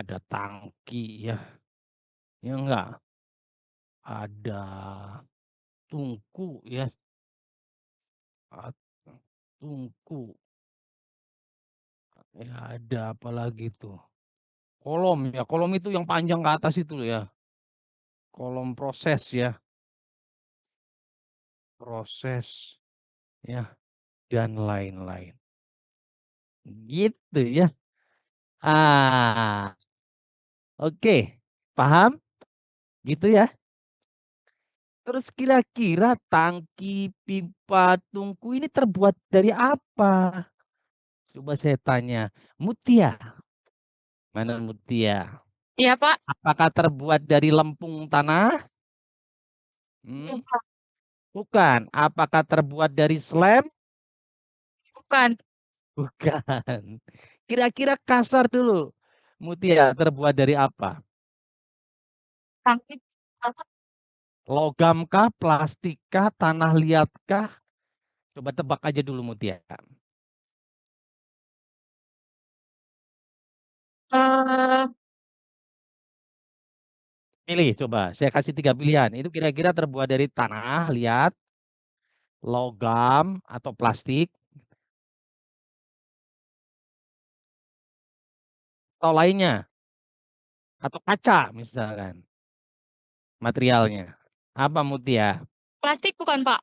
ada tangki ya enggak? Ada tungku ya, at tungku, ya ada apa lagi tuh, kolom ya, kolom itu yang panjang ke atas itu ya, kolom proses ya, proses ya, dan lain-lain. Gitu ya. Ah, oke, paham? Gitu ya. Terus kira-kira tangki, pipa, tungku ini terbuat dari apa? Coba saya tanya. Mutia, mana Mutia? Iya, Pak. Apakah terbuat dari lempung tanah? Hmm, bukan. Apakah terbuat dari slab? Bukan. Bukan. Kira-kira kasar dulu. Mutia terbuat dari apa? Tangki. Logam kah, plastik kah, tanah liat kah? Coba tebak aja dulu Mutia. Eh, Pilih coba. Saya kasih 3 pilihan. Itu kira-kira terbuat dari tanah liat, logam, atau plastik, atau lainnya, atau kaca misalkan materialnya. Apa Mutia? plastik bukan, Pak?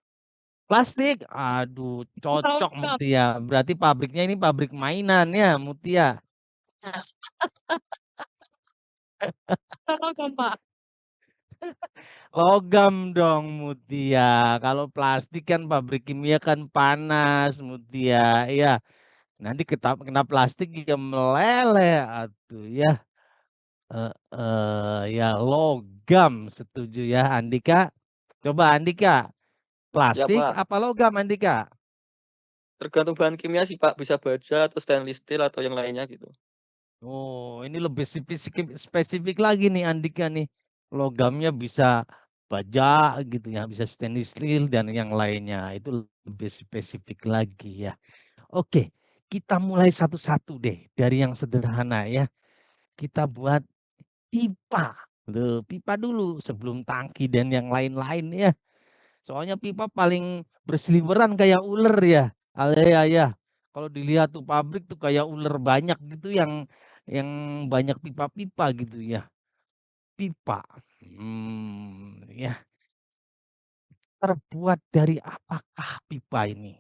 Plastik? Aduh, cocok Logam. Mutia. Berarti pabriknya ini pabrik mainan ya Mutia. Logam, Pak. Logam dong Mutia. Kalau plastik kan pabrik kimia kan panas Mutia. Iya, nanti kena plastik ya meleleh atuh ya. Ya logam setuju ya Andika. Coba Andika, Ya plastik Pak, apa logam Andika? tergantung bahan kimia sih Pak, bisa baja atau stainless steel atau yang lainnya gitu. Oh, ini lebih spesifik lagi nih Andika nih. Logamnya bisa baja gitu ya, bisa stainless steel dan yang lainnya. Itu lebih spesifik lagi ya. Oke, kita mulai satu-satu deh dari yang sederhana ya. Kita buat pipa. Loh, pipa dulu sebelum tangki dan yang lain-lain ya. Soalnya pipa paling berseliweran kayak ular ya. Ya, ya. Kalau dilihat tuh pabrik tuh kayak ular banyak gitu yang banyak pipa-pipa gitu ya. Pipa. Ya. Terbuat dari apakah pipa ini?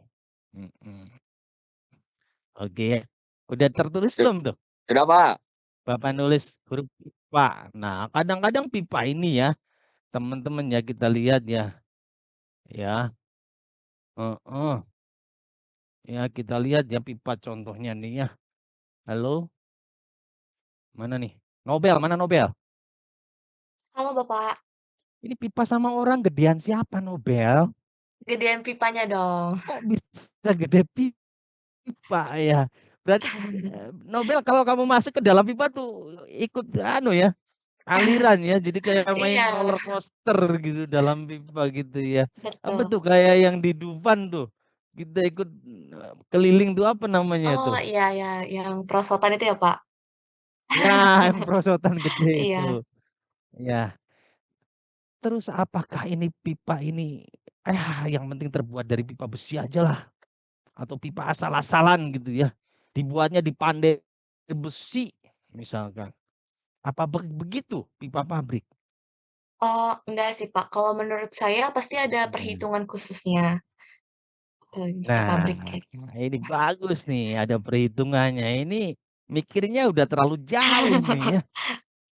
Mm-mm. Oke ya. Udah tertulis Su- belum tuh? Sudah Pak, Bapak nulis huruf pipa. Nah, kadang-kadang pipa ini ya, teman-teman ya kita lihat ya. Ya. Heeh. Ya, kita lihat ya pipa contohnya nih ya. Halo, mana nih? Nobel, mana Nobel? Halo Bapak, Ini pipa sama orang gedean siapa Nobel? gedean pipanya dong. Kok bisa gede pipa ya? Berarti Nobel kalau kamu masuk ke dalam pipa tuh ikut anu ya, aliran ya. Jadi kayak main Iya, roller coaster gitu dalam pipa gitu ya. Apa betul. tuh kayak yang di Dufan tuh. Kita ikut keliling tuh apa namanya Oh tuh? iya ya, yang perosotan itu ya Pak? Ya, yang perosotan gede itu. Iya. Ya. Terus apakah ini pipa ini, yang penting terbuat dari pipa besi aja lah, atau pipa asal-asalan gitu ya, dibuatnya di pandai besi misalkan. Apa begitu pipa pabrik? Oh enggak sih Pak, kalau menurut saya pasti ada Mhm. perhitungan khususnya. Pipa Nah, pabrik kayak ini bagus nih ada perhitungannya, ini mikirnya udah terlalu jauh nih ya.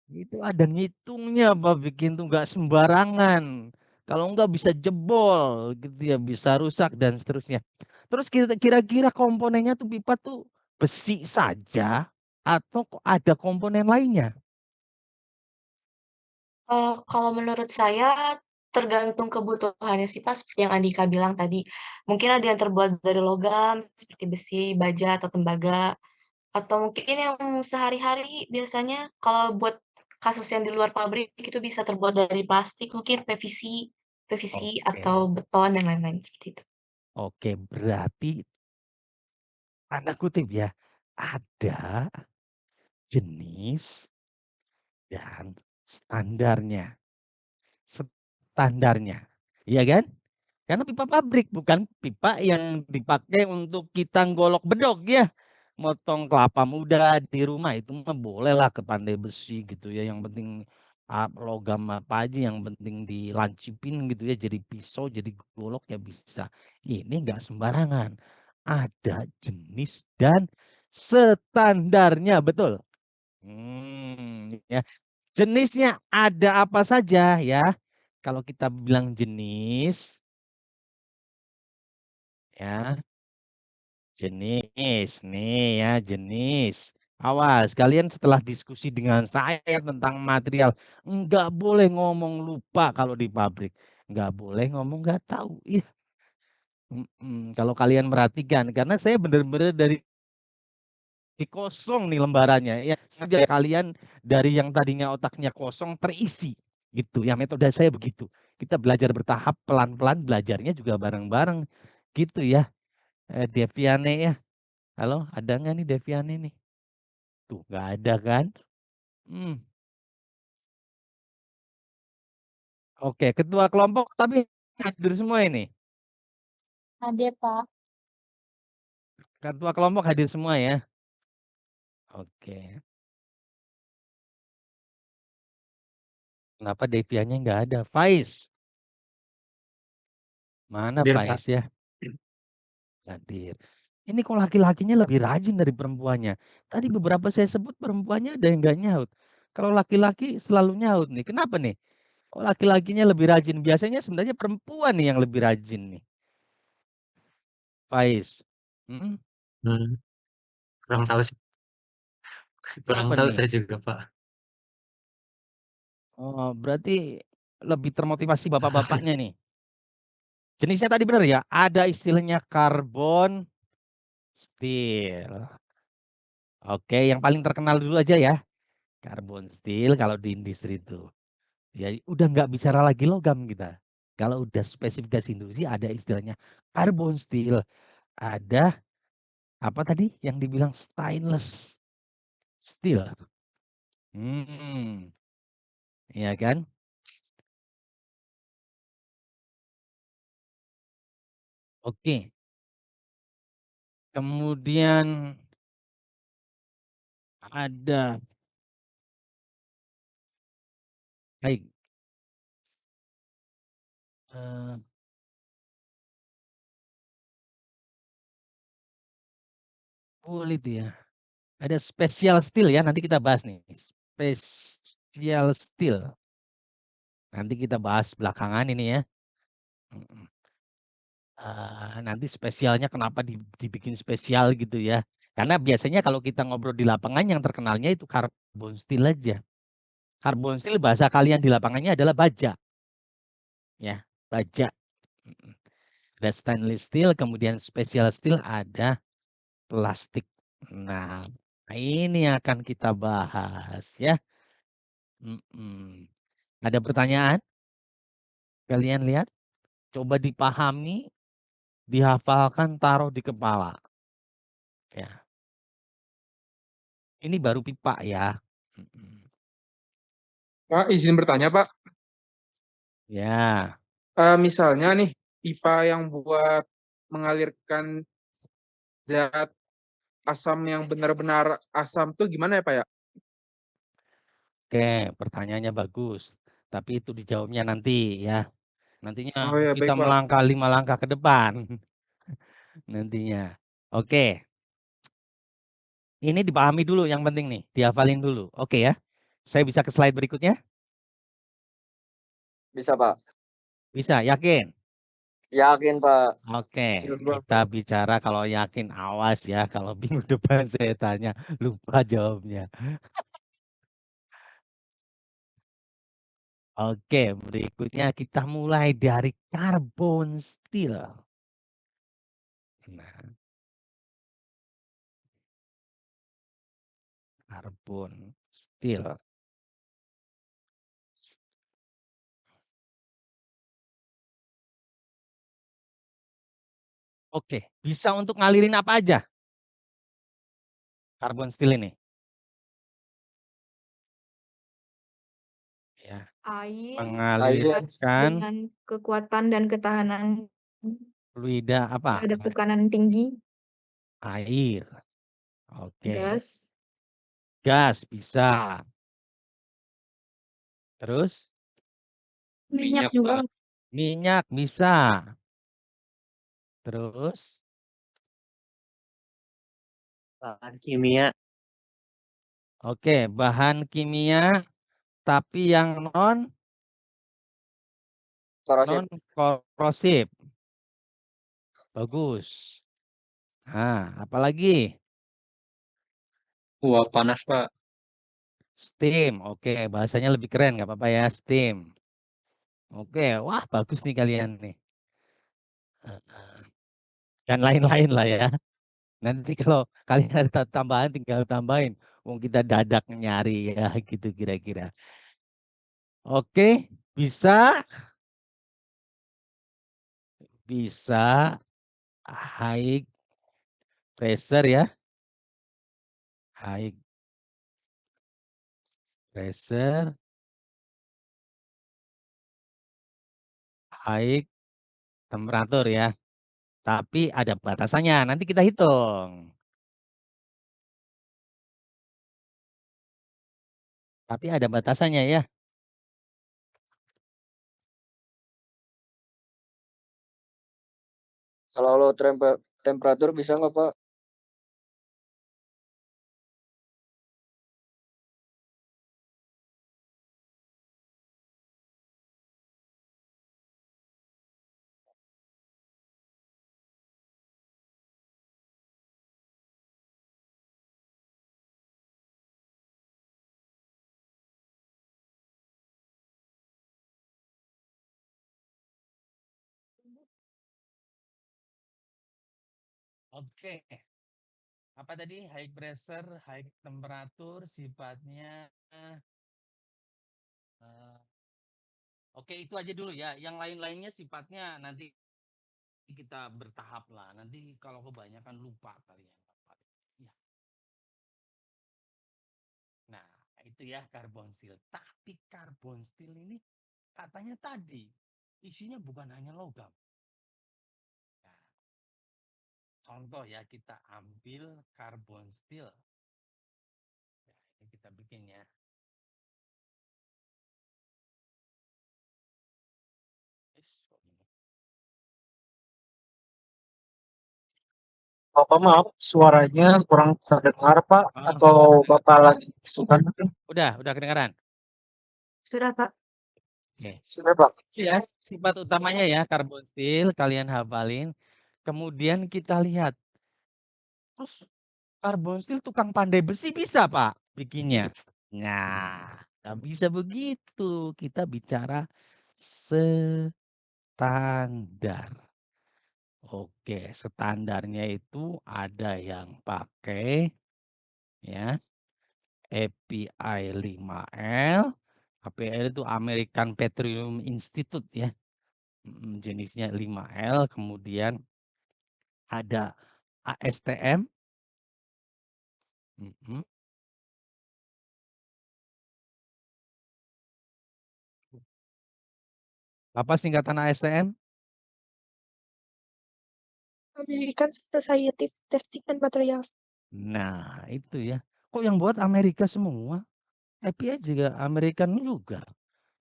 Itu ada ngitungnya Pak, bikin tuh nggak sembarangan. Kalau nggak bisa jebol gitu ya, bisa rusak dan seterusnya. Terus kira-kira komponennya tuh pipa tuh besi saja atau kok ada komponen lainnya? Kalau menurut saya tergantung kebutuhannya sih Pak, seperti yang Andika bilang tadi. Mungkin ada yang terbuat dari logam seperti besi, baja, atau tembaga. Atau mungkin yang sehari-hari biasanya kalau buat kasus yang di luar pabrik itu bisa terbuat dari plastik, mungkin PVC Oke. atau beton dan lain-lain seperti itu. Oke, berarti tanda kutip ya, ada jenis dan standarnya. Standarnya. Iya kan? Karena pipa pabrik bukan pipa yang dipakai untuk kita golok bedog ya. Motong kelapa muda di rumah itu mah boleh lah ke pandai besi gitu ya. Yang penting logam apa aja yang penting dilancipin gitu ya. Jadi pisau, jadi golok ya bisa. Ini enggak sembarangan. Ada jenis dan standarnya, betul. Ya. Jenisnya ada apa saja ya. Kalau kita bilang jenis ya, jenis nih ya, jenis. Awas, kalian setelah diskusi dengan saya tentang material, nggak boleh ngomong lupa kalau di pabrik. Nggak boleh ngomong nggak tahu. Iya. Kalau kalian perhatikan, karena saya benar-benar dari kosong nih lembarannya ya. Saja kalian dari yang tadinya otaknya kosong terisi gitu. Ya metode saya begitu. Kita belajar bertahap, pelan-pelan, belajarnya juga bareng-bareng gitu ya. Deviane ya. Halo, ada nggak nih Deviane nih? Tuh, nggak ada kan? Oke, ketua kelompok tapi hadir semua ini. Ada, Pak. Ketua kelompok hadir semua ya. Oke. Kenapa Deviannya nggak ada? Faiz. Mana Hadir, Faiz ya? Hadir. Ini kok laki-lakinya lebih rajin dari perempuannya. Tadi beberapa saya sebut perempuannya ada yang nggak nyaut. Kalau laki-laki selalu nyaut nih. Kenapa nih? Kok laki-lakinya lebih rajin? Biasanya sebenarnya perempuan nih yang lebih rajin nih. Faiz. Kurang tahu sih. Kurang Kenapa tahu nih? saya juga, Pak. Oh, berarti lebih termotivasi bapak-bapaknya nih. Jenisnya tadi benar ya? Ada istilahnya karbon steel. Oke, yang paling terkenal dulu aja ya. Karbon steel kalau di industri itu. Ya udah nggak bicara lagi logam kita. Kalau udah spesifikasi industri ada istilahnya karbon steel. Ada apa tadi yang dibilang stainless steel. Iya kan? Oke. Kemudian ada baik. Kulit ya. Ada special steel ya, nanti kita bahas nih. Special steel. Nanti kita bahas belakangan ini ya. Nanti spesialnya kenapa dibikin spesial gitu ya. Karena biasanya kalau kita ngobrol di lapangan yang terkenalnya itu karbon steel aja. Karbon steel bahasa kalian di lapangannya adalah baja. Ya, baja. Ada stainless steel, kemudian special steel, ada plastik. Nah, ini akan kita bahas ya. Ada pertanyaan? Kalian lihat? Coba dipahami, dihafalkan, taruh di kepala. Ya. Ini baru pipa ya. Pak, izin bertanya, Pak. Ya. Misalnya nih, pipa yang buat mengalirkan zat asam yang benar-benar asam tuh gimana ya, Pak ya? Oke, pertanyaannya bagus. Tapi itu dijawabnya nanti ya. Nantinya Oh ya, kita baik, Pak. melangkah 5 langkah ke depan. Nantinya. Oke. Ini dipahami dulu yang penting nih. Dihafalin dulu. Oke ya. Saya bisa ke slide berikutnya? Bisa, Pak. Bisa, yakin? Yakin, Pak. Oke, kita bicara kalau yakin awas ya. Kalau minggu depan saya tanya lupa jawabnya. Oke, berikutnya kita mulai dari karbon steel. Nah, karbon steel. Oke, bisa untuk ngalirin apa aja? Karbon steel ini. Ya, Air mengalirkan dengan kekuatan dan ketahanan fluida apa? terhadap tekanan tinggi. Air. Oke. Gas. Gas bisa. Terus? Minyak juga. Minyak bisa. Terus? Bahan kimia. Oke, bahan kimia tapi yang non korosif. Bagus. Nah, apalagi? Uap panas, Pak. Steam. Oke, bahasanya lebih keren, nggak apa-apa ya, steam. Oke, wah bagus nih kalian nih. Dan lain-lain lah ya. Nanti kalau kalian ada tambahan tinggal tambahin. Wong kita dadak nyari ya gitu kira-kira. Oke, bisa high pressure ya. High pressure, high temperatur ya. Tapi ada batasannya. Nanti kita hitung. Tapi ada batasannya ya. Kalau temperatur bisa nggak, Pak? Oke. Apa tadi? High pressure, high temperatur, sifatnya oke, itu aja dulu ya. Yang lain-lainnya sifatnya nanti kita bertahap lah. Nanti kalau kebanyakan lupa kalian. Ya. Nah, itu ya karbon steel. Tapi karbon steel ini katanya tadi isinya bukan hanya logam. Nah, contoh ya, kita ambil karbon steel. Nah, ini kita bikin ya. Bapak maaf, suaranya kurang terdengar, Pak. Atau Bapak lagi suka? Udah kedengaran. Sudah, Pak. Oke. Sudah, Pak. Ya, sifat utamanya ya karbon steel kalian hafalin. Kemudian kita lihat. Terus karbon steel tukang pandai besi bisa, Pak, bikinnya. Nah, nggak bisa begitu. Kita bicara standar. Oke, standarnya itu ada yang pakai ya API 5L. API itu American Petroleum Institute ya. Jenisnya 5L, kemudian ada ASTM. Apa singkatan ASTM? American Society of Testing and Materials. Nah, itu ya. Kok yang buat Amerika semua? API juga American juga.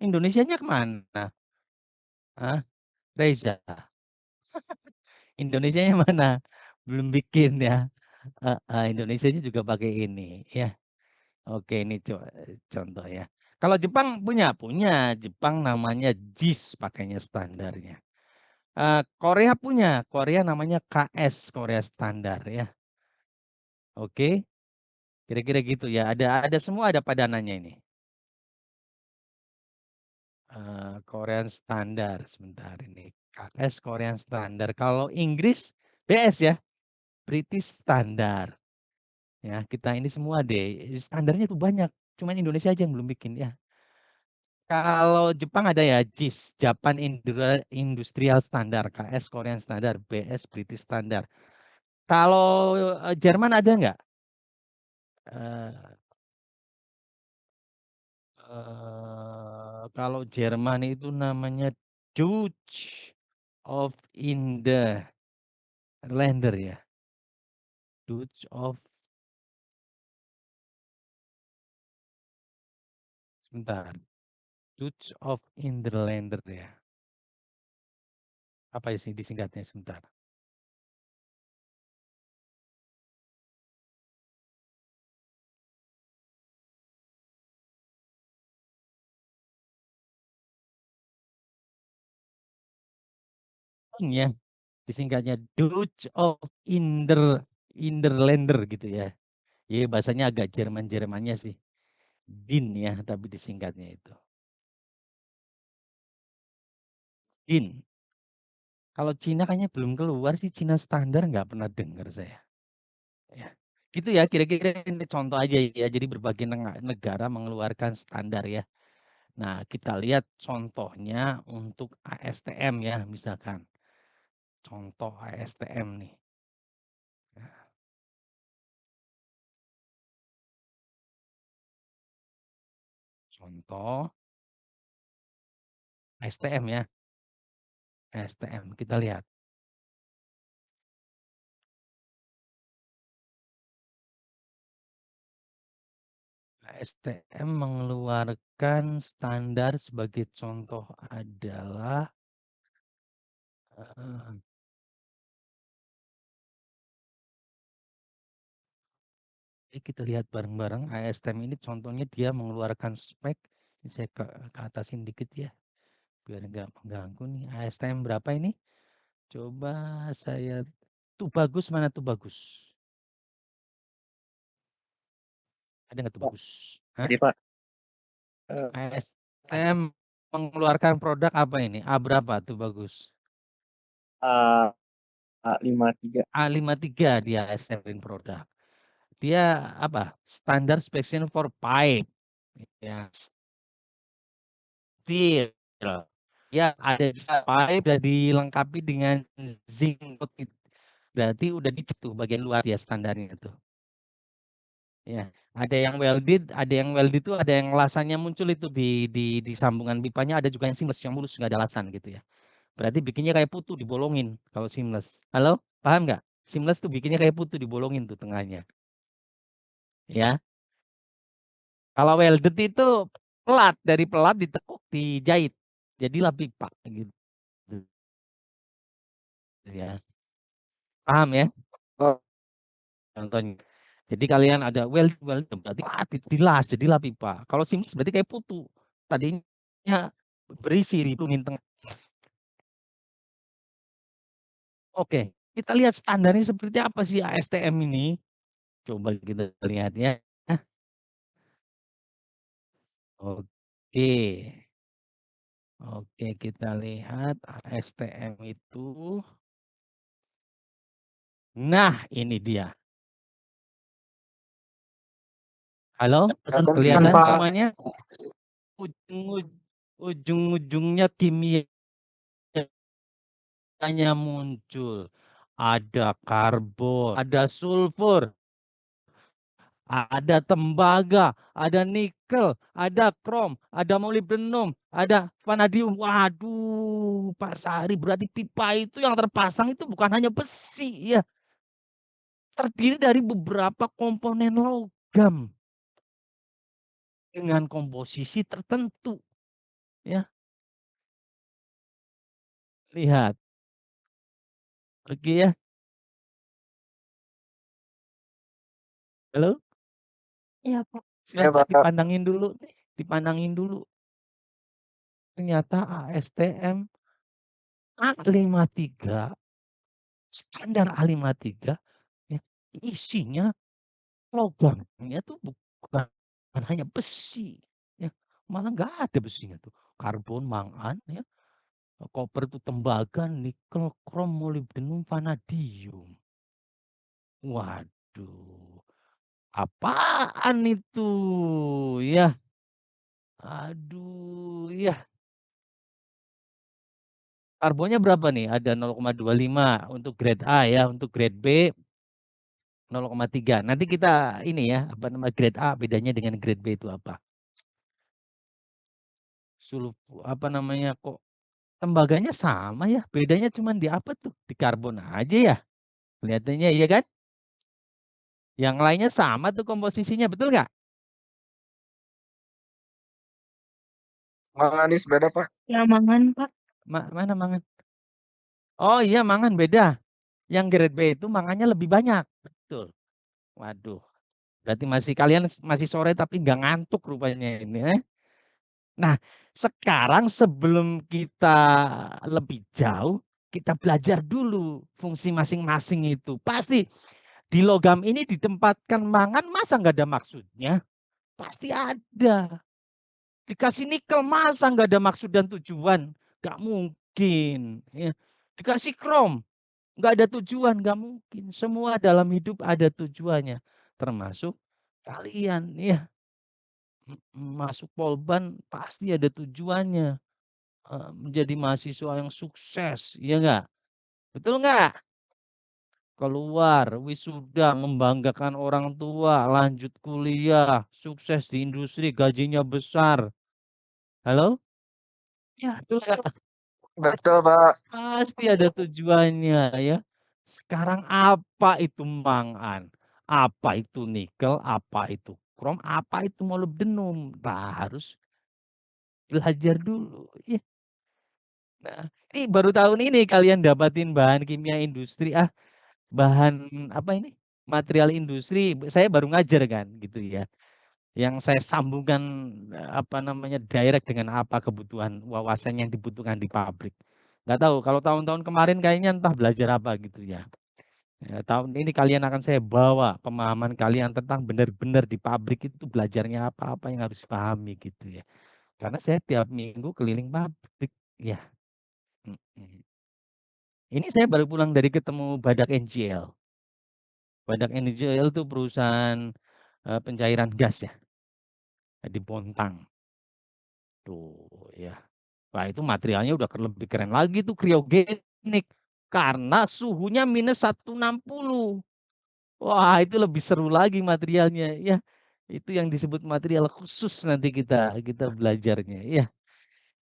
Indonesianya kemana? Hah? Reza. Indonesianya mana? Belum bikin ya. Indonesianya juga pakai ini ya. Oke, ini contoh ya. Kalau Jepang punya. Jepang namanya JIS pakainya standarnya. Korea punya. Korea namanya KS, Korea standar ya. Oke. Kira-kira gitu ya. Ada semua ada padanannya ini. Korean standar sebentar ini. KS Korean standar. Kalau Inggris BS ya. British standar. Ya, kita ini semua deh. Standarnya tuh banyak. Cuman Indonesia aja yang belum bikin ya. Kalau Jepang ada ya JIS, Japan Industrial Standard, KS Korean Standard, BS British Standard. Kalau Jerman ada nggak? Kalau Jerman itu namanya Deutsch of Interlander ya. Deutsch of sebentar. Deutsch of Interlander ya. Apa sih disingkatnya sebentar? Ya, disingkatnya Deutsch of Interlander gitu ya. Ya bahasanya agak Jerman-Jermannya sih. DIN ya, tapi disingkatnya itu. DIN. Kalau Cina kayaknya belum keluar sih, Cina standar nggak pernah dengar saya. Ya. Gitu ya, kira-kira ini contoh aja ya. Jadi berbagai negara mengeluarkan standar ya. Nah, kita lihat contohnya untuk ASTM ya, misalkan. Contoh ASTM nih. Contoh ASTM ya. ASTM, kita lihat. ASTM mengeluarkan standar sebagai contoh adalah kita lihat bareng-bareng ASTM ini contohnya dia mengeluarkan spek. Ini saya ke atasin dikit ya biar nggak mengganggu nih. ASTM berapa ini? Coba saya tuh bagus, mana tuh bagus? Ada nggak tuh bagus? Jadi Pak, ASTM mengeluarkan produk apa ini? A berapa tuh bagus? A53. A53 dia ASTM produk. Dia apa? Standard specification for pipe. Ya, steel. Ya, ada pipe sudah dilengkapi dengan zinc coated. Berarti udah dicek tuh bagian luar dia standarnya tuh. Ya, ada yang welded itu ada yang lasannya muncul itu di sambungan pipanya, ada juga yang seamless yang mulus nggak ada lasan gitu ya. Berarti bikinnya kayak putu dibolongin kalau seamless. Halo, paham nggak? Seamless tuh bikinnya kayak putu dibolongin tuh tengahnya. Ya. Kalau welded itu pelat, dari pelat ditekuk dijahit. Jadilah pipa gitu. Ya. Paham ya? Oh, Contohnya. Jadi kalian ada welded berarti dilas jadilah pipa. Kalau seamless berarti kayak putu. Tadinya berisi dipungin tengah. Oke, kita lihat standarnya seperti apa sih ASTM ini. Coba kita lihat ya. Oke. Oke, kita lihat ASTM itu. Nah, ini dia. Halo, kelihatan Pak. semuanya? Ujung-ujungnya kimianya muncul. Ada karbon, ada sulfur, ada tembaga, ada nikel, ada krom, ada molybdenum, ada vanadium. Waduh, Pak Sari, berarti pipa itu yang terpasang itu bukan hanya besi ya. Terdiri dari beberapa komponen logam dengan komposisi tertentu. Ya, lihat. Oke ya. Halo? Iya, Pak. Silahkan dipandangin dulu nih, dipandangin dulu. Ternyata ASTM A53, standar A53, ya, isinya logamnya tuh bukan hanya besi, ya, malah nggak ada besinya tuh. Karbon, mangan, ya, koper itu tembaga, nikel, krom, molybdenum, vanadium. Waduh, apaan itu? Ya, aduh, ya. Karbonnya berapa nih? Ada 0,25 untuk grade A ya, untuk grade B 0,3. Nanti kita ini ya, apa nama grade A bedanya dengan grade B itu apa? apa namanya, kok tembaganya sama ya, bedanya cuman di apa tuh, di karbon aja ya, kelihatannya iya kan? Yang lainnya sama tuh komposisinya, betul nggak? Manganis beda, Pak. Ya, mangan, Pak. Mana mangan? Oh iya, mangan beda. Yang grade B itu mangannya lebih banyak, betul. Waduh, berarti kalian masih sore tapi nggak ngantuk rupanya ini. Nah, sekarang sebelum kita lebih jauh, kita belajar dulu fungsi masing-masing itu. Pasti di logam ini ditempatkan mangan, masa nggak ada maksudnya? Pasti ada. Dikasih nikel, masa nggak ada maksud dan tujuan? Nggak mungkin. Ya. Dikasih krom, nggak ada tujuan, nggak mungkin. Semua dalam hidup ada tujuannya, termasuk kalian. Ya, masuk Polban pasti ada tujuannya. Menjadi mahasiswa yang sukses, ya nggak? Betul nggak? Keluar, wisuda, membanggakan orang tua, lanjut kuliah, sukses di industri, gajinya besar. Halo? Ya, Betul nggak? Betul, Pak. Pasti ada tujuannya ya. Sekarang apa itu mangan? Apa itu nikel? Apa itu krom? Apa itu molybdenum? Nah, harus belajar dulu. Ya. Nah, ini baru tahun ini kalian dapatin bahan kimia industri. Bahan apa ini? Material industri. Saya baru ngajar kan gitu ya. Yang saya sambungkan apa namanya direct dengan apa kebutuhan wawasan yang dibutuhkan di pabrik. Nggak tahu kalau tahun-tahun kemarin kayaknya entah belajar apa gitu ya. Tahun ini kalian akan saya bawa pemahaman kalian tentang benar-benar di pabrik itu belajarnya apa-apa yang harus dipahami gitu ya. Karena saya tiap minggu keliling pabrik ya. Ini saya baru pulang dari ketemu Badak NGL. Badak NGL itu perusahaan pencairan gas ya di Bontang. Tuh ya. Wah itu materialnya udah lebih keren lagi tuh kriogenik. Karena suhunya minus 160. Wah itu lebih seru lagi materialnya ya. Itu yang disebut material khusus nanti kita belajarnya ya.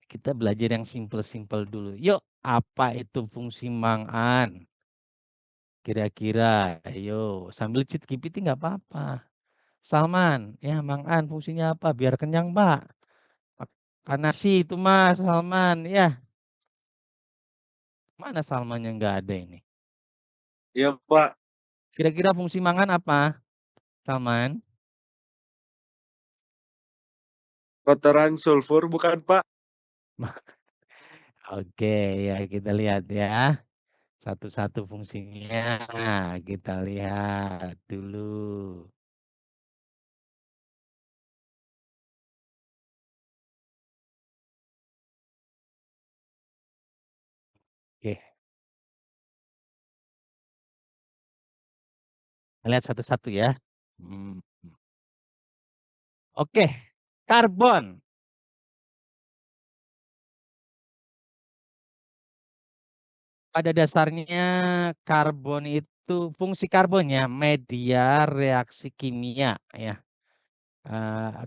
Kita belajar yang simple-simple dulu. Yuk, apa itu fungsi mangan? Kira-kira, ayo sambil cheat GPT nggak apa-apa. Salman, ya mangan fungsinya apa? Biar kenyang, Pak. Makan nasi itu Mas Salman, ya. Mana Salmannya nggak ada ini? Iya, Pak. Kira-kira fungsi mangan apa, Salman? Kotoran sulfur bukan, Pak? Oke, ya kita lihat ya. Satu-satu fungsinya kita lihat dulu. Oke. Lihat satu-satu ya. Oke, karbon. Pada dasarnya karbon itu fungsi karbonnya media reaksi kimia ya.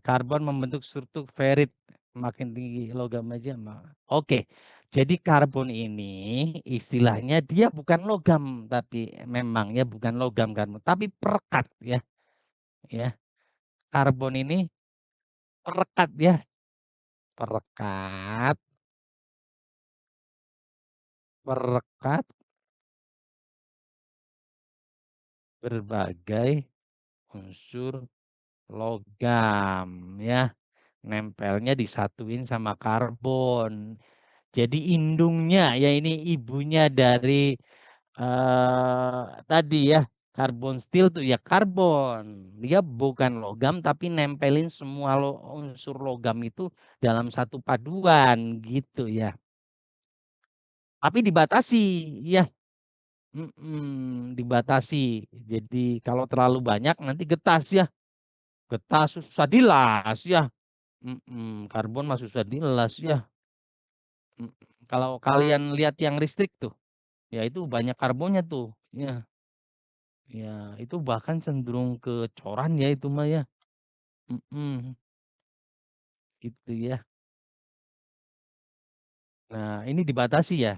Karbon membentuk struktur ferit, makin tinggi logam aja. Oke, jadi karbon ini istilahnya dia bukan logam, tapi memangnya bukan logam karbon, tapi perekat ya. Ya, karbon ini perekat ya, perekat berbagai unsur logam ya. Nempelnya disatuin sama karbon. Jadi indungnya ya ini ibunya dari tadi ya karbon steel tuh ya karbon. Dia bukan logam tapi nempelin semua unsur logam itu dalam satu paduan gitu ya. Tapi dibatasi ya. Dibatasi. Jadi kalau terlalu banyak nanti getas ya. Getas susah dilas ya. Karbon mah susah dilas ya. Kalau kalian lihat yang listrik tuh, ya itu banyak karbonnya tuh. Ya, ya itu bahkan cenderung ke coran ya itu mah ya. Gitu ya. Nah, ini dibatasi ya.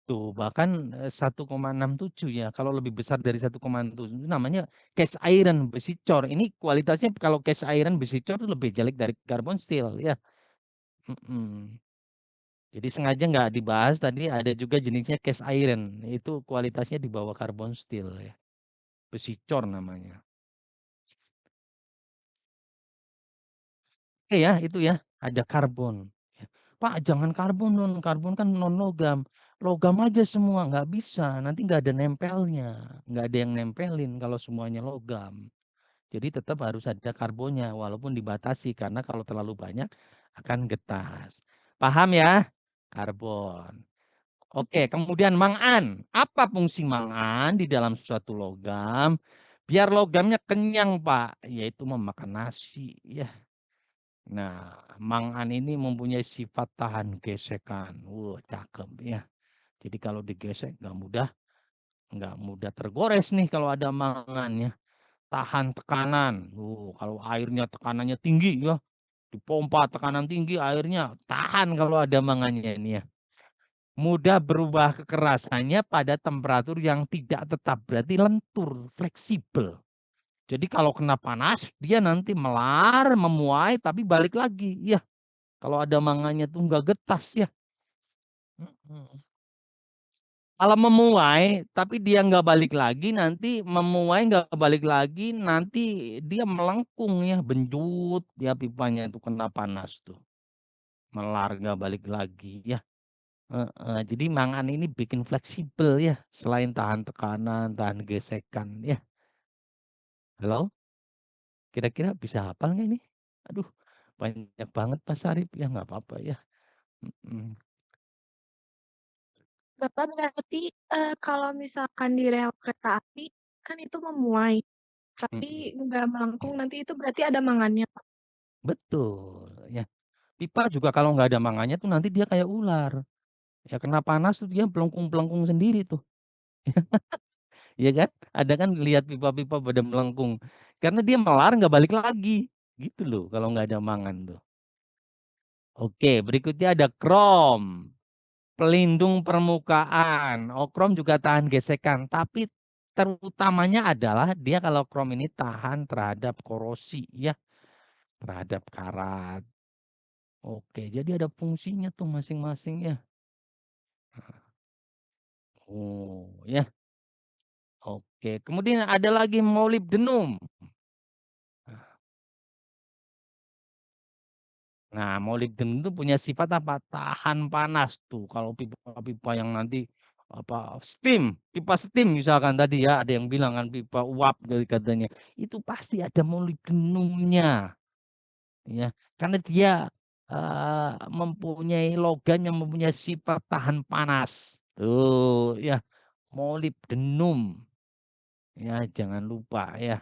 Tuh, bahkan 1,67 ya. Kalau lebih besar dari 1,7 itu namanya cast iron besi cor. Ini kualitasnya kalau cast iron besi cor itu lebih jelek dari carbon steel ya. Mm-mm. Jadi sengaja nggak dibahas tadi ada juga jenisnya cast iron. Itu kualitasnya di bawah carbon steel ya. Besi cor namanya. Oke ya, itu ya. Ada karbon. Ya. Pak, jangan karbon non. Karbon kan non logam. Logam aja semua nggak bisa. Nanti nggak ada nempelnya. Nggak ada yang nempelin kalau semuanya logam. Jadi tetap harus ada karbonnya walaupun dibatasi karena kalau terlalu banyak akan getas. Paham ya? Karbon. Oke, kemudian mangan. Apa fungsi mangan di dalam suatu logam? Biar logamnya kenyang, Pak, yaitu memakan nasi ya. Nah, mangan ini mempunyai sifat tahan gesekan. Wah, cakep ya. Jadi kalau digesek nggak mudah tergores nih kalau ada mangannya. Tahan tekanan. Kalau airnya tekanannya tinggi ya, dipompa tekanan tinggi airnya tahan kalau ada mangannya ini ya. Mudah berubah kekerasannya pada temperatur yang tidak tetap, berarti lentur, fleksibel. Jadi kalau kena panas dia nanti melar, memuai tapi balik lagi ya. Kalau ada mangannya tuh nggak getas ya. Kalau memuai, tapi dia nggak balik lagi, nanti memuai nggak balik lagi, nanti dia melengkung ya, benjut ya pipanya itu kena panas tuh. Melar nggak balik lagi ya. Jadi mangan ini bikin fleksibel ya, selain tahan tekanan, tahan gesekan ya. Halo? Kira-kira bisa hafal nggak ini? Aduh, banyak banget Pak Sarip ya nggak apa-apa ya. Mm-mm. Bapak berarti kalau misalkan di rel kereta api kan itu memuai, tapi nggak melengkung nanti itu berarti ada mangannya, Pak. Betul ya. Pipa juga kalau nggak ada mangannya tuh nanti dia kayak ular. Ya kena panas tuh dia pelengkung-pelengkung sendiri tuh. Iya kan? Ada kan lihat pipa-pipa pada melengkung. Karena dia melar nggak balik lagi. Gitu loh kalau nggak ada mangan tuh. Oke, berikutnya ada krom. Pelindung permukaan. Oh, krom juga tahan gesekan. Tapi terutamanya adalah dia kalau krom ini tahan terhadap korosi ya. Terhadap karat. Oke, jadi ada fungsinya tuh masing-masing ya. Oh, ya. Oke, kemudian ada lagi molybdenum. Nah, molybdenum itu punya sifat apa? Tahan panas tuh. Kalau pipa-pipa yang nanti apa steam, pipa steam misalkan tadi ya, ada yang bilang kan pipa uap dari katanya. Itu pasti ada molybdenumnya. Ya, karena dia mempunyai logam yang mempunyai sifat tahan panas. Tuh, ya. Molybdenum. Ya, jangan lupa ya.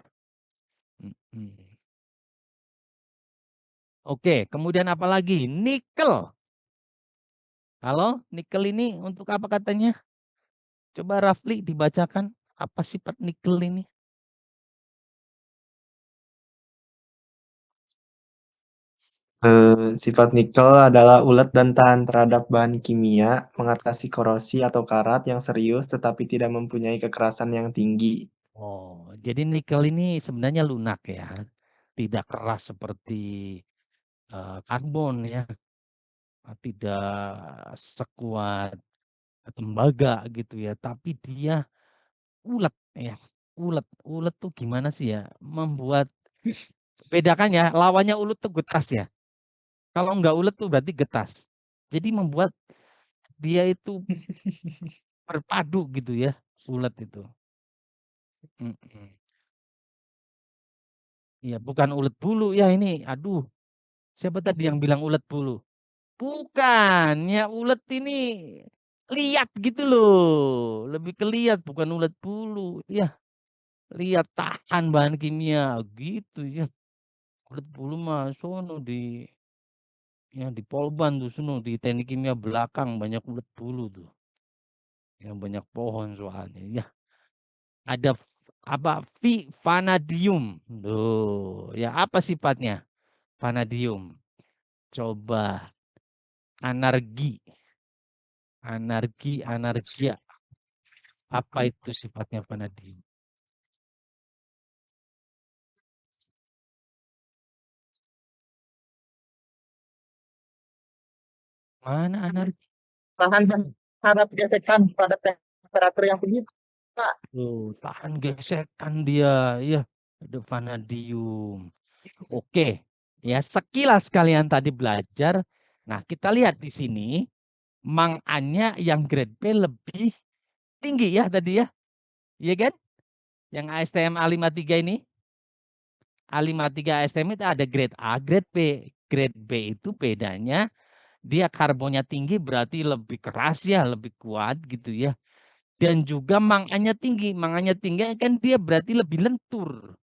Oke, kemudian apa lagi? Nikel. Halo, nikel ini untuk apa katanya? Coba Rafli dibacakan apa sifat nikel ini? Sifat nikel adalah ulet dan tahan terhadap bahan kimia, mengatasi korosi atau karat yang serius tetapi tidak mempunyai kekerasan yang tinggi. Oh, jadi nikel ini sebenarnya lunak ya. Tidak keras seperti karbon ya. Tidak sekuat tembaga gitu ya, tapi dia ulet ya. Ulet tuh gimana sih ya? Membuat bedakan ya, lawannya ulet tuh getas ya. Kalau nggak ulet tuh berarti getas. Jadi membuat dia itu berpadu gitu ya, ulet itu. Iya, bukan ulet bulu ya ini. Aduh, siapa tadi yang bilang ulet bulu? Bukan, ya ulet ini lihat gitu loh. Lebih ke lihat bukan ulet bulu. Ya, lihat tahan bahan kimia gitu ya. Ulet bulu mah sono di Polban tuh sono di teknik kimia belakang banyak ulet bulu tuh. Yang banyak pohon soalnya ya. Ada apa vanadium. Loh, ya apa sifatnya? Vanadium. Coba Anarki. Anarkia. Apa itu sifatnya vanadium? Mana anarki? Tahan terhadap gesekan pada temperatur yang tinggi, Pak. Oh, tahan gesekan dia, ya. Ada vanadium. Oke, ya sekilas kalian tadi belajar. Nah, kita lihat di sini mangannya yang grade B lebih tinggi ya tadi ya. Iya kan? Yang ASTM A53 ini. A53 ASTM itu ada grade A, grade B. Grade B itu bedanya dia karbonnya tinggi berarti lebih keras ya, lebih kuat gitu ya. Dan juga mangannya tinggi. Mangannya tinggi kan dia berarti lebih lentur.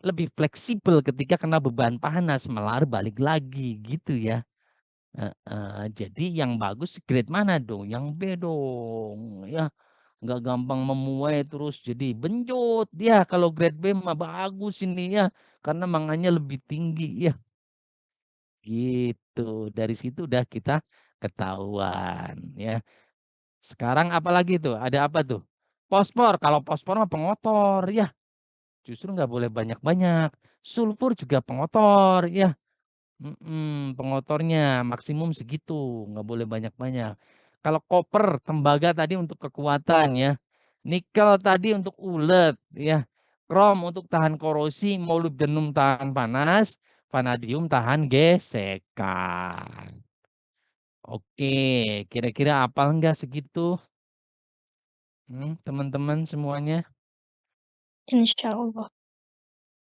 Lebih fleksibel ketika kena beban panas, melar balik lagi gitu ya. Jadi yang bagus grade mana dong? Yang B dong. Ya, nggak gampang memuai terus jadi benjut. Ya, kalau grade B mah bagus ini ya, karena mangannya lebih tinggi ya. Gitu. Dari situ udah kita ketahuan ya. Sekarang apalagi tuh? Ada apa tuh? Fosfor. Kalau fosfor mah pengotor ya. Justru nggak boleh banyak-banyak. Sulfur juga pengotor ya. Pengotornya maksimum segitu, nggak boleh banyak-banyak. Kalau koper, tembaga tadi untuk kekuatan ya. Nikel tadi untuk ulet ya. Krom untuk tahan korosi, molybdenum tahan panas, vanadium tahan gesekan. Oke, kira-kira apal enggak segitu? Teman-teman semuanya? Insya Allah.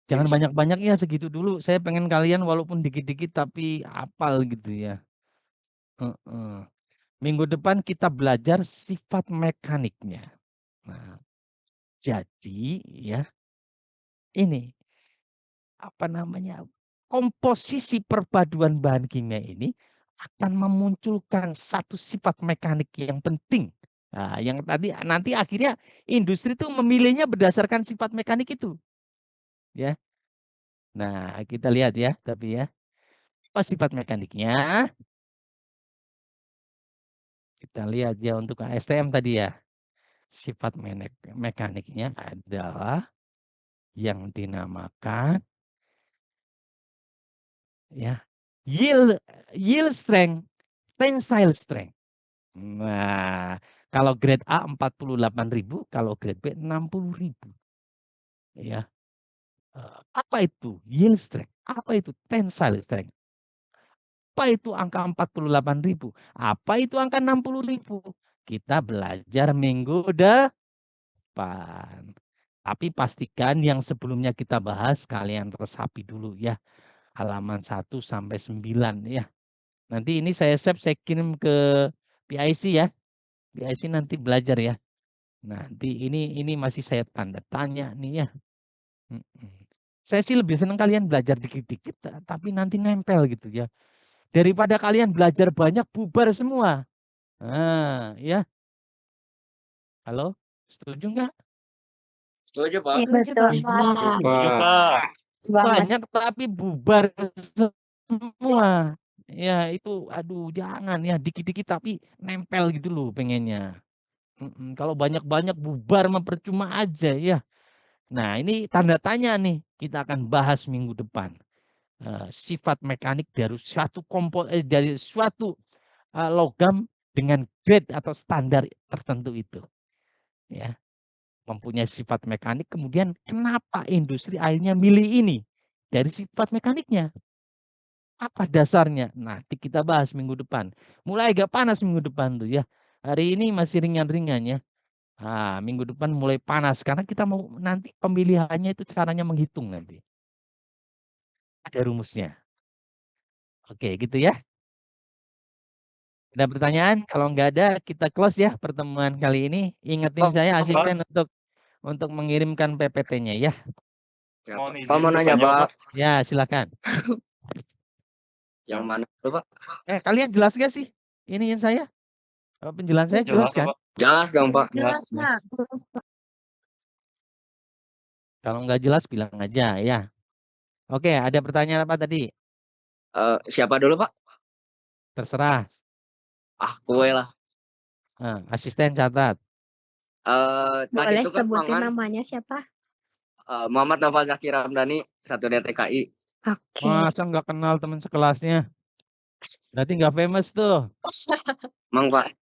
Jangan banyak-banyak ya segitu dulu. Saya pengen kalian walaupun dikit-dikit tapi apal gitu ya. Minggu depan kita belajar sifat mekaniknya. Nah, jadi ya ini apa namanya? Komposisi perpaduan bahan kimia ini akan memunculkan satu sifat mekanik yang penting. Nah, yang tadi nanti akhirnya industri itu memilihnya berdasarkan sifat mekanik itu. Ya. Nah, kita lihat ya, tapi ya. Apa sifat mekaniknya? Kita lihat ya untuk ASTM tadi ya. Sifat mekaniknya adalah yang dinamakan ya yield strength, tensile strength. Nah, kalau grade A 48.000, kalau grade B 60.000. Ya. Apa itu yield strength? Apa itu tensile strength? Apa itu angka 48.000? Apa itu angka 60.000? Kita belajar minggu depan. Tapi pastikan yang sebelumnya kita bahas kalian resapi dulu ya. Halaman 1 sampai 9 ya. Nanti ini saya save, saya kirim ke PIC ya. PIC nanti belajar ya. Nanti ini masih saya tanda tanya nih ya. Saya sih lebih senang kalian belajar dikit-dikit tapi nanti nempel gitu ya. Daripada kalian belajar banyak bubar semua. Nah, ya. Halo? Setuju nggak? Setuju, Pak. Iya, Betul, Pak. Pak. Banyak tapi bubar semua. Ya itu aduh jangan ya dikit-dikit tapi nempel gitu loh pengennya. Kalau banyak-banyak bubar mah percuma aja ya. Nah ini tanda tanya nih kita akan bahas minggu depan. Sifat mekanik dari suatu logam dengan grade atau standar tertentu itu. Ya. Mempunyai sifat mekanik, kemudian kenapa industri akhirnya milih ini dari sifat mekaniknya? Apa dasarnya? Nanti kita bahas minggu depan. Mulai agak panas minggu depan tuh ya. Hari ini masih ringan-ringan ya. Nah, minggu depan mulai panas karena kita mau nanti pemilihannya itu caranya menghitung nanti. Ada rumusnya. Oke, gitu ya. Ada pertanyaan? Kalau nggak ada, kita close ya pertemuan kali ini. Ingetin saya asisten untuk mengirimkan PPT-nya ya. Pak mau nanya, Pak. Ya, silakan. Yang mana itu, Pak? Kalian jelas gak sih? Iniin saya? Penjelasan saya jelas kan? Jelas dong, Pak. Jelas, Pak. Kalau nggak jelas bilang aja ya. Oke, ada pertanyaan apa tadi? Siapa dulu, Pak? Terserah. Aku lah. Nah, asisten catat. Tadi Boleh itu kan sebutin mangan namanya siapa? Muhammad Noval Zaki Ramdhani 1 DTKI. Oke. Masa nggak kenal teman sekelasnya? Berarti nggak famous tuh. Mang Pak.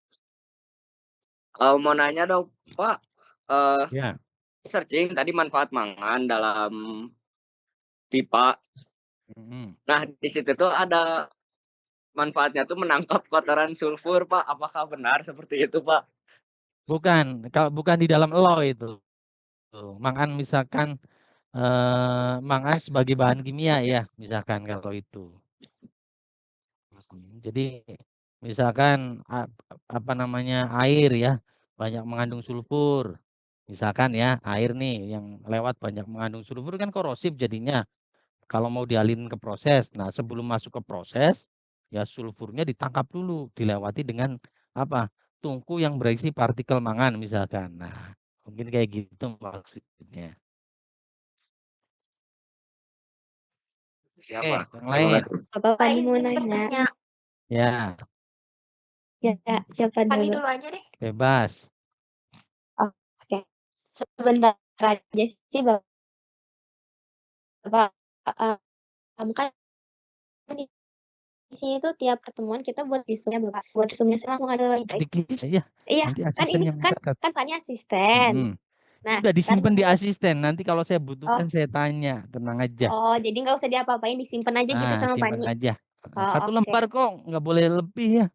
Mau nanya dong Pak. Ya. Searching tadi manfaat mangan dalam pipa. Nah di situ tuh ada manfaatnya tuh menangkap kotoran sulfur Pak. Apakah benar seperti itu Pak? Bukan, kalau bukan di dalam law itu. Mangan misalkan mangan sebagai bahan kimia ya, misalkan kalau itu. Jadi misalkan apa namanya air ya, banyak mengandung sulfur. Misalkan ya, air nih yang lewat banyak mengandung sulfur kan korosif jadinya. Kalau mau dialirin ke proses. Nah, sebelum masuk ke proses, ya sulfurnya ditangkap dulu, dilewati dengan apa? Tungku yang berisi partikel mangan misalkan. Nah, mungkin kayak gitu maksudnya. Siapa? Yang lain. Bapak Pak Fani mau izin nanya. bertanya. Ya, Ya, siapa Fani dulu? dulu aja deh. bebas. Oke. Sebentar aja sih Bapak. Kan di sini tuh tiap pertemuan kita buat visumnya Bapak. Buat visumnya langsung ada lagi. Dikit ya. Iya, Nanti kan asisten ini yang kan mencatat. Fani asisten. Nah, Udah disimpan di karena asisten. Nanti kalau saya butuhkan saya tanya. Tenang aja. oh, jadi nggak usah diapa-apain, disimpan aja gitu sama Simpan Fani. aja. Oh, Satu oke. lembar kok, nggak boleh lebih ya.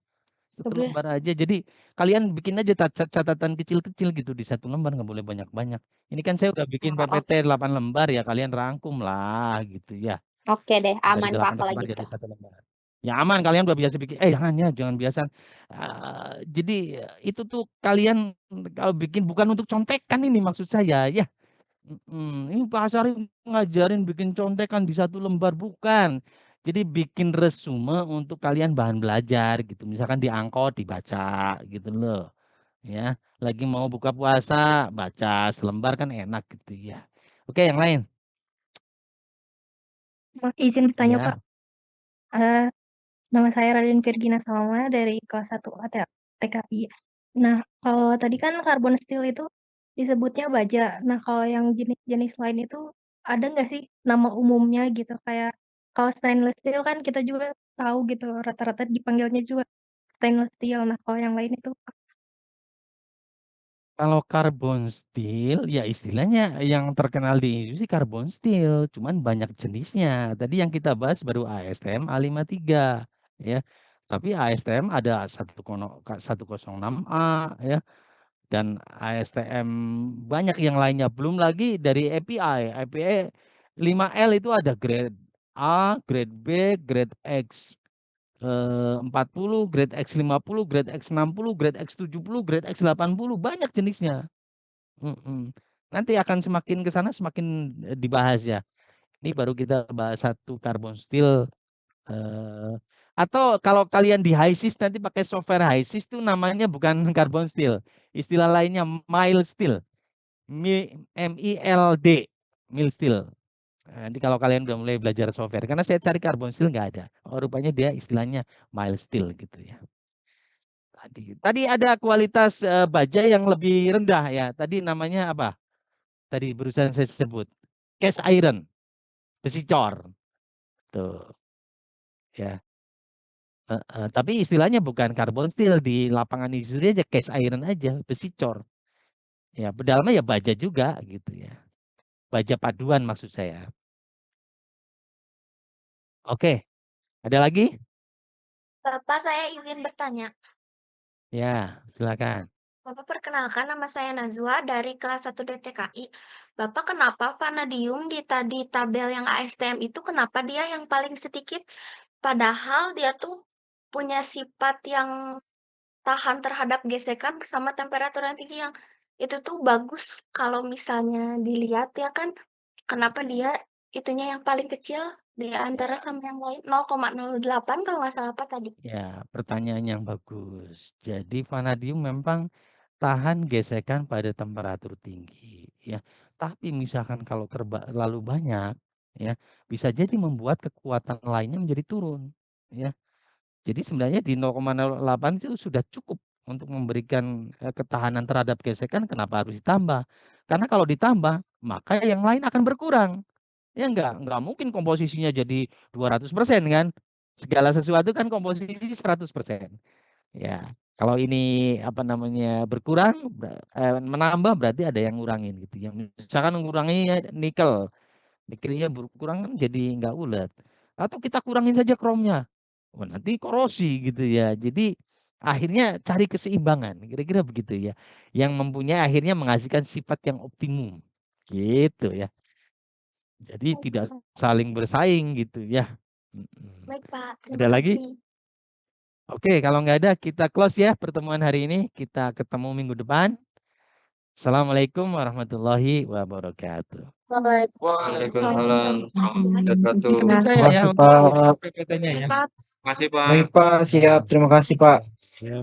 Satu Boleh. lembar aja. Jadi kalian bikin aja catatan kecil-kecil gitu di satu lembar, nggak boleh banyak-banyak. Ini kan saya udah bikin Oh, PPT 8 lembar ya, kalian rangkum lah gitu ya. Oke deh, Dari aman Pak 8 kalau lembar gitu. jadi 1 lembar. Ya aman, kalian udah biasa bikin. Jangan ya, jangan biasa. Jadi itu tuh kalian kalau bikin bukan untuk contekan ini maksud saya ya. Ini Pak Asari ngajarin bikin contekan di 1 lembar bukan. Jadi bikin resume untuk kalian bahan belajar gitu. Misalkan di angkot dibaca gitu loh. Ya, lagi mau buka puasa baca selembar kan enak gitu ya. Oke, yang lain. Izin bertanya Ya. Pak. Nama saya Raden Virgina Salma dari kelas 1 TKI. Nah, kalau tadi kan karbon steel itu disebutnya baja. Nah, kalau yang jenis-jenis lain itu ada nggak sih nama umumnya gitu? Kayak kalau stainless steel kan kita juga tahu gitu, rata-rata dipanggilnya juga stainless steel. Nah, kalau yang lain itu Kalau karbon steel, ya istilahnya yang terkenal di industri karbon steel, cuman banyak jenisnya. Tadi yang kita bahas baru ASTM A53, ya. Tapi ASTM ada 106A, ya, dan ASTM banyak yang lainnya. Belum lagi dari API, API 5L itu ada grade A, grade B, grade X 40, grade X50, grade X60, grade X70, grade X80, banyak jenisnya. Nanti akan semakin ke sana semakin dibahas ya. Ini baru kita bahas 1 karbon steel. Atau kalau kalian di HiSys nanti pakai software HiSys itu namanya bukan karbon steel. Istilah lainnya mild steel. MILD. Mild steel. Nanti kalau kalian udah mulai belajar software. Karena saya cari karbon steel nggak ada. Oh, rupanya dia istilahnya mild steel gitu ya. Tadi ada kualitas baja yang lebih rendah ya. Tadi namanya apa? Tadi barusan saya sebut. Cast iron. Besi cor. Tuh. Ya. Tapi istilahnya bukan karbon steel. Di lapangan industri aja cast iron aja. Besi cor. Ya, pedalnya ya baja juga gitu ya. Baja paduan maksud saya. Oke. Ada lagi? Bapak saya izin bertanya. Ya, silakan. Bapak perkenalkan, nama saya Nazwa dari kelas 1 DTKI. Bapak kenapa vanadium di tadi tabel yang ASTM itu kenapa dia yang paling sedikit? Padahal dia tuh punya sifat yang tahan terhadap gesekan sama temperatur yang tinggi yang itu tuh bagus kalau misalnya dilihat ya kan. Kenapa dia itunya yang paling kecil di antara sama yang lain 0,08 kalau nggak salah Pak tadi. Ya, pertanyaan yang bagus. Jadi vanadium memang tahan gesekan pada temperatur tinggi ya. Tapi misalkan kalau terlalu banyak ya, bisa jadi membuat kekuatan lainnya menjadi turun ya. Jadi sebenarnya di 0,08 itu sudah cukup untuk memberikan ketahanan terhadap gesekan. Kenapa harus ditambah? Karena kalau ditambah, maka yang lain akan berkurang. Ya enggak mungkin komposisinya jadi 200% kan? Segala sesuatu kan komposisi 100%. Ya, kalau ini apa namanya berkurang, menambah berarti ada yang ngurangin gitu ya. Misalkan ngurangi nikel, nikelnya berkurang kan jadi enggak ulet. Atau kita kurangin saja kromnya, nanti korosi gitu ya. Jadi akhirnya cari keseimbangan, kira-kira begitu ya. Yang mempunyai akhirnya menghasilkan sifat yang optimum, gitu ya. Jadi tidak saling bersaing gitu ya. Baik, Pak. Ada Terima lagi? kasih. Oke, kalau nggak ada kita close ya pertemuan hari ini. Kita ketemu minggu depan. Assalamualaikum warahmatullahi wabarakatuh. Waalaikumsalam warahmatullahi Terima wabarakatuh. Saya ya kasih, untuk Pak. PPT-nya ya. Makasih, Pak. Baik, Pak. Siap. Terima kasih, Pak. Yo.